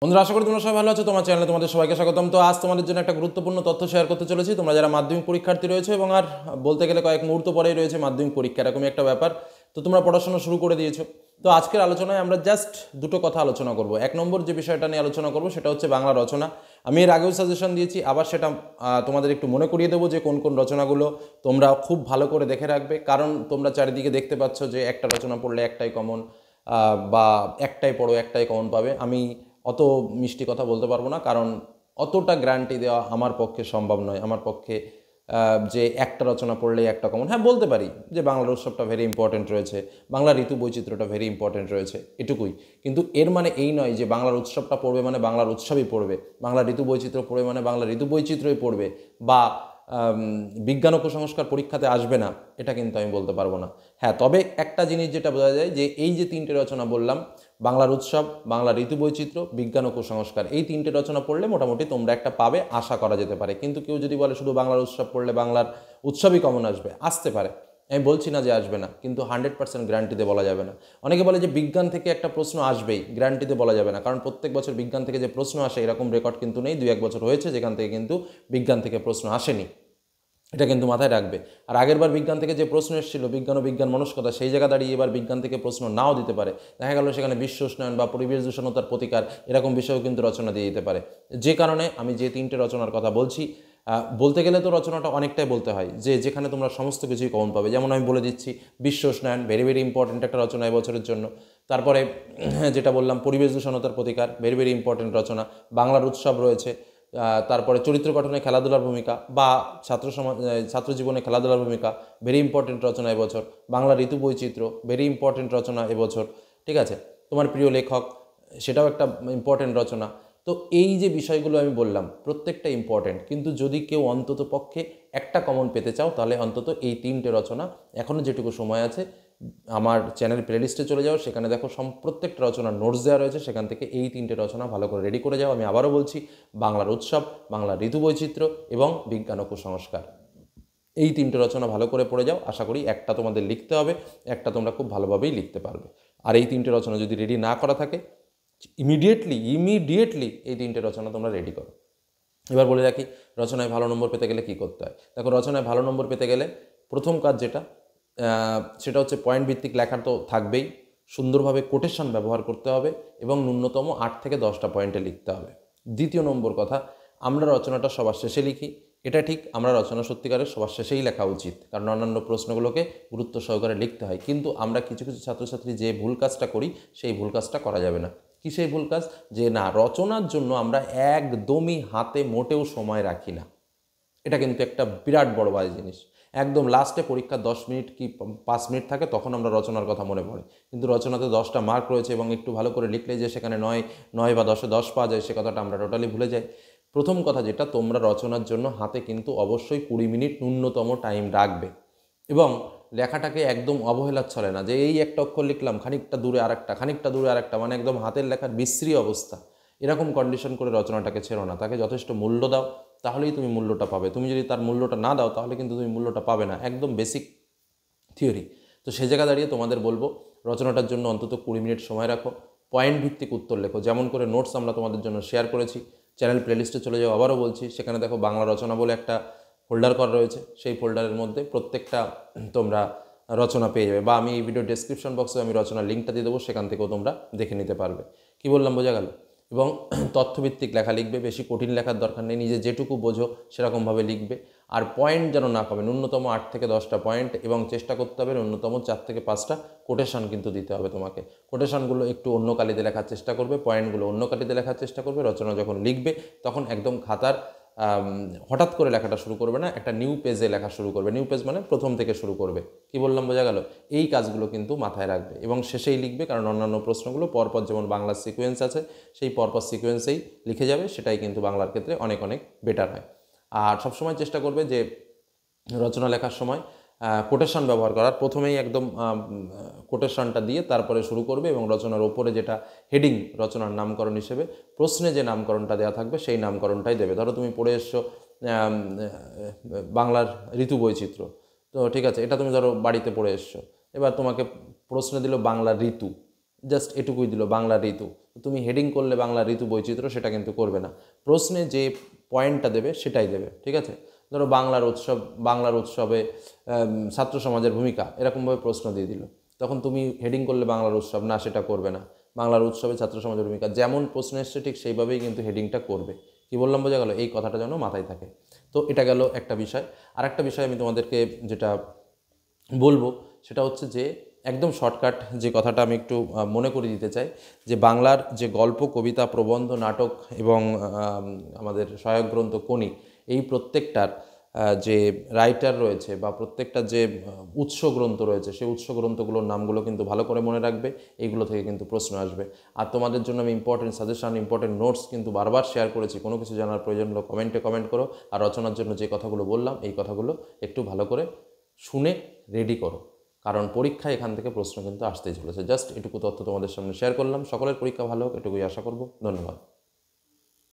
বন্ধুরা, আশা করি তোমরা সবাই ভালো আছো। তোমার চ্যানেলে তোমাদের সবাইকে স্বাগতম। তো আজ তোমাদের জন্য একটা গুরুত্বপূর্ণ তথ্য শেয়ার করতে চলেছি। তোমরা যারা মাধ্যমিক পরীক্ষার্থী রয়েছে এবং আর বলতে গেলে কয়েক মুহূর্ত পরেই রয়েছে মাধ্যমিক পরীক্ষা, এরকমই একটা ব্যাপার। তো তোমরা পড়াশোনা শুরু করে দিয়েছো। তো আজকের আলোচনায় আমরা জাস্ট দুটো কথা আলোচনা করব। এক নম্বর যে বিষয়টা নিয়ে আলোচনা করব সেটা হচ্ছে বাংলা রচনা। আমি এর আগেও সাজেশন দিয়েছি, আবার সেটা তোমাদের একটু মনে করিয়ে দেবো যে কোন কোন রচনাগুলো তোমরা খুব ভালো করে দেখে রাখবে। কারণ তোমরা চারিদিকে দেখতে পাচ্ছ যে একটা রচনা পড়লে একটাই কমন, বা একটাই পড়ো একটাই কমন পাবে। আমি অত মিষ্টি কথা বলতে পারবো না, কারণ অতটা গ্যারান্টি দেওয়া আমার পক্ষে সম্ভব নয়। আমার পক্ষে যে একটা রচনা পড়লেই একটা কমন, হ্যাঁ বলতে পারি যে বাংলার উৎসবটা ভেরি ইম্পর্টেন্ট রয়েছে, বাংলা ঋতু বৈচিত্র্যটা ভেরি ইম্পর্টেন্ট রয়েছে, এটুকুই। কিন্তু এর মানে এই নয় যে বাংলার উৎসবটা পড়বে মানে বাংলার উৎসবই পড়বে, বাংলা ঋতু বৈচিত্র্য পড়বে মানে বাংলা ঋতু বৈচিত্র্যই পড়বে, বা বিজ্ঞান ও কুসংস্কার পরীক্ষাতে আসবে না, এটা কিন্তু আমি বলতে পারবো না। হ্যাঁ, তবে একটা জিনিস যেটা বোঝা যায় যে এই যে তিনটে রচনা বললাম, বাংলার উৎসব, বাংলা ঋতু বৈচিত্র্য, বিজ্ঞান ও কুসংস্কার, এই তিনটে রচনা পড়লে মোটামুটি তোমরা একটা পাবে, আশা করা যেতে পারে। কিন্তু কেউ যদি বলে শুধু বাংলার উৎসব পড়লে বাংলার উৎসবই কমন আসবে, আসতে পারে। আমি বলছি না যে আসবে না, কিন্তু 100% গ্যারান্টিতে বলা যাবে না। অনেকে বলে যে বিজ্ঞান থেকে একটা প্রশ্ন আসবেই, গ্যারান্টিতে বলা যাবে না, কারণ প্রত্যেক বছর বিজ্ঞান থেকে যে প্রশ্ন আসে এরকম রেকর্ড কিন্তু নেই। 2-1 বছর হয়েছে যেখান থেকে কিন্তু বিজ্ঞান থেকে প্রশ্ন আসেনি, এটা কিন্তু মাথায় রাখবে। আর আগেরবার বিজ্ঞান থেকে যে প্রশ্ন এসেছিল বিজ্ঞান ও বিজ্ঞান মনস্কতা, সেই জায়গা দাঁড়িয়ে এবার বিজ্ঞান থেকে প্রশ্ন নাও দিতে পারে। দেখা গেল সেখানে বিশ্ব উষ্ণায়ন বা পরিবেশ দূষণতার প্রতিকার এরকম বিষয়েও কিন্তু রচনা দিয়ে দিতে পারে। যে কারণে আমি যে তিনটে রচনার কথা বলছি, বলতে গেলে তো রচনাটা অনেকটাই বলতে হয় যে যেখানে তোমরা সমস্ত কিছুই কমন পাবে। যেমন আমি বলে দিচ্ছি, বিশ্ব উষ্ণায়ন ভেরি ভেরি ইম্পর্টেন্ট একটা রচনা এবছরের জন্য। তারপরে যেটা বললাম পরিবেশ দূষণতার প্রতিকার, ভেরি ভেরি ইম্পর্টেন্ট রচনা। বাংলার উৎসব রয়েছে। তারপরে চরিত্র গঠনে খেলাধুলার ভূমিকা বা ছাত্র জীবনে খেলাধুলার ভূমিকা, ভেরি ইম্পর্টেন্ট রচনা এবছর। বাংলা ঋতু বৈচিত্র্য, ভেরি ইম্পর্টেন্ট রচনা এবছর। ঠিক আছে, তোমার প্রিয় লেখক, সেটাও একটা ইম্পর্টেন্ট রচনা। তো এই যে বিষয়গুলো আমি বললাম প্রত্যেকটা ইম্পর্টেন্ট, কিন্তু যদি কেউ অন্তত পক্ষে একটা কমন পেতে চাও তাহলে অন্তত এই তিনটে রচনা, এখনও যেটুকু সময় আছে আমার চ্যানেল প্লেলিস্টে চলে যাও, সেখানে দেখো প্রত্যেকটা রচনার নোটস দেওয়া রয়েছে, সেখান থেকে এই তিনটে রচনা ভালো করে রেডি করে যাও। আমি আবারও বলছি, বাংলার উৎসব, বাংলা ঋতু বৈচিত্র্য এবং বিজ্ঞান ও কুসংস্কার, এই তিনটে রচনা ভালো করে পড়ে যাও। আশা করি একটা তোমাদের লিখতে হবে, একটা তোমরা খুব ভালোভাবেই লিখতে পারবে। আর এই তিনটে রচনা যদি রেডি না করা থাকে, ইমিডিয়েটলি এই তিনটে রচনা তোমরা রেডি করো। এবার বলে রাখি, রচনায় ভালো নম্বর পেতে গেলে কী করতে হয়। দেখো, রচনায় ভালো নম্বর পেতে গেলে প্রথম কাজ যেটা, সেটা হচ্ছে পয়েন্ট ভিত্তিক লেখা তো থাকবেই, সুন্দরভাবে কোটেশন ব্যবহার করতে হবে এবং ন্যূনতম 8 থেকে 10টা পয়েন্টে লিখতে হবে। দ্বিতীয় নম্বর কথা, আমরা রচনাটা সবার শেষে লিখি। এটা ঠিক, আমরা রচনা সত্যিকারের সবার শেষেই লেখা উচিত, কারণ অন্যান্য প্রশ্নগুলোকে গুরুত্ব সহকারে লিখতে হয়। কিন্তু আমরা কিছু কিছু ছাত্রছাত্রী যে ভুল কাজটা করি, সেই ভুল কাজটা করা যাবে না। কী সেই ভুল কাজ? যে না, রচনার জন্য আমরা একদমই হাতে মোটেও সময় রাখি না। এটা কিন্তু একটা বিরাট বড় বাজে জিনিস। একদম লাস্টে পরীক্ষা 10 মিনিট কি 5 মিনিট থাকে, তখন আমরা রচনার কথা মনে পড়ে। কিন্তু রচনাতে 10টা মার্ক রয়েছে এবং একটু ভালো করে লিখলে যে সেখানে 9 বা 10-এ 10 পাওয়া যায়, সে কথাটা আমরা টোটালি ভুলে যাই। প্রথম কথা যেটা, তোমরা রচনার জন্য হাতে কিন্তু অবশ্যই 20 মিনিট ন্যূনতম টাইম রাখবে। এবং লেখাটাকে একদম অবহেলার ছলে না, যে এই একটা অক্ষর লিখলাম, খানিকটা দূরে আরেকটা, খানিকটা দূরে আরেকটা, মানে একদম হাতের লেখার বিশ্রী অবস্থা, এরকম কন্ডিশন করে রচনাটাকে ছেড়ো না। তাকে যথেষ্ট মূল্য দাও, তাহলেই তুমি মূল্যটা পাবে। তুমি যদি তার মূল্যটা না দাও তাহলে কিন্তু তুমি মূল্যটা পাবে না। একদম বেসিক থিওরি। তো সে জায়গা দাঁড়িয়ে তোমাদের বলবো, রচনাটার জন্য অন্তত 20 মিনিট সময় রাখো। পয়েন্ট ভিত্তিক উত্তর লেখো, যেমন করে নোটস আমরা তোমাদের জন্য শেয়ার করেছি। চ্যানেল প্লেলিস্টে চলে যাও, আবারও বলছি, সেখানে দেখো বাংলা রচনা বলে একটা ফোল্ডার করা রয়েছে। সেই ফোল্ডারের মধ্যে প্রত্যেকটা তোমরা রচনা পেয়ে যাবে, বা আমি এই ভিডিও ডেসক্রিপশন বক্সে আমি রচনার লিঙ্কটা দিয়ে দেবো, সেখান থেকেও তোমরা দেখে নিতে পারবে। কি বললাম, বোঝা গেল? এবং তথ্যভিত্তিক লেখা লিখবে, বেশি কঠিন লেখার দরকার নেই, নিজে যেটুকু বোঝো সেরকমভাবে লিখবে। আর পয়েন্ট যেন না পাবে, ন্যূনতম 8 থেকে 10টা পয়েন্ট, এবং চেষ্টা করতে হবে ন্যূনতম 4 থেকে 5টা কোটেশন কিন্তু দিতে হবে তোমাকে। কোটেশনগুলো একটু অন্য কালিতে লেখার চেষ্টা করবে, পয়েন্টগুলো অন্য কালিতে লেখার চেষ্টা করবে। রচনা যখন লিখবে তখন একদম খাতার হঠাৎ করে লেখাটা শুরু করবে না, একটা নিউ পেজে লেখা শুরু করবে। নিউ পেজ মানে প্রথম থেকে শুরু করবে। কি বললাম, বোঝা গেল? এই কাজগুলো কিন্তু মাথায় রাখবে এবং শেষেই লিখবে, কারণ অন্যান্য প্রশ্নগুলো পরপর যেমন বাংলার সিকোয়েন্স আছে, সেই পরপর সিকোয়েন্সেই লিখে যাবে। সেটাই কিন্তু বাংলার ক্ষেত্রে অনেক অনেক বেটার হয়। আর সবসময় চেষ্টা করবে যে রচনা লেখার সময় কোটেশন ব্যবহার করার। প্রথমেই একদম কোটেশনটা দিয়ে তারপরে শুরু করবে, এবং রচনার ওপরে যেটা হেডিং, রচনার নামকরণ হিসেবে প্রশ্নে যে নামকরণটা দেওয়া থাকবে সেই নামকরণটাই দেবে। ধরো তুমি পড়ে এসছো বাংলার ঋতু বৈচিত্র্য, তো ঠিক আছে, এটা তুমি ধরো বাড়িতে পড়ে এসছো, এবার তোমাকে প্রশ্ন দিল বাংলার ঋতু, জাস্ট এটুকুই দিল বাংলা ঋতু, তুমি হেডিং করলে বাংলা ঋতু বৈচিত্র্য সেটা কিন্তু করবে না, প্রশ্নে যে পয়েন্টটা দেবে সেটাই দেবে, ঠিক আছে। ধরো বাংলার উৎসবে ছাত্র সমাজের ভূমিকা এরকমভাবে প্রশ্ন দিয়ে দিল, তখন তুমি হেডিং করলে বাংলার উৎসব না, সেটা করবে না, বাংলার উৎসবে ছাত্র সমাজের ভূমিকা, যেমন প্রশ্ন এসছে ঠিক সেইভাবেই কিন্তু হেডিংটা করবে। কি বললাম বোঝা গেল? এই কথাটা যেন মাথায় থাকে। তো এটা গেল একটা বিষয়। আর একটা বিষয় আমি তোমাদেরকে যেটা বলবো সেটা হচ্ছে যে একদম শর্টকাট যে কথাটা আমি একটু মনে করিয়ে দিতে চাই, যে বাংলার যে গল্প, কবিতা, প্রবন্ধ, নাটক এবং আমাদের সহায়ক গ্রন্থ কণিক, এই প্রত্যেকটার যে রাইটার রয়েছে বা প্রত্যেকটা যে উৎস গ্রন্থ রয়েছে, সেই উৎস গ্রন্থগুলোর নামগুলো কিন্তু ভালো করে মনে রাখবে, এইগুলো থেকে কিন্তু প্রশ্ন আসবে। আর তোমাদের জন্য আমি ইম্পর্টেন্ট সাজেশন, ইম্পর্টেন্ট নোটস কিন্তু বারবার শেয়ার করেছি, কোনো কিছু জানার প্রয়োজন হলো কমেন্ট করো। আর রচনার জন্য যে কথাগুলো বললাম, এই কথাগুলো একটু ভালো করে শুনে রেডি করো, কারণ পরীক্ষায় এখান থেকে প্রশ্ন কিন্তু আসতেই চলেছে। জাস্ট এটুকু তথ্য তোমাদের সামনে শেয়ার করলাম। সকলের পরীক্ষা ভালো হোক, এটুকুই আশা করব। ধন্যবাদ।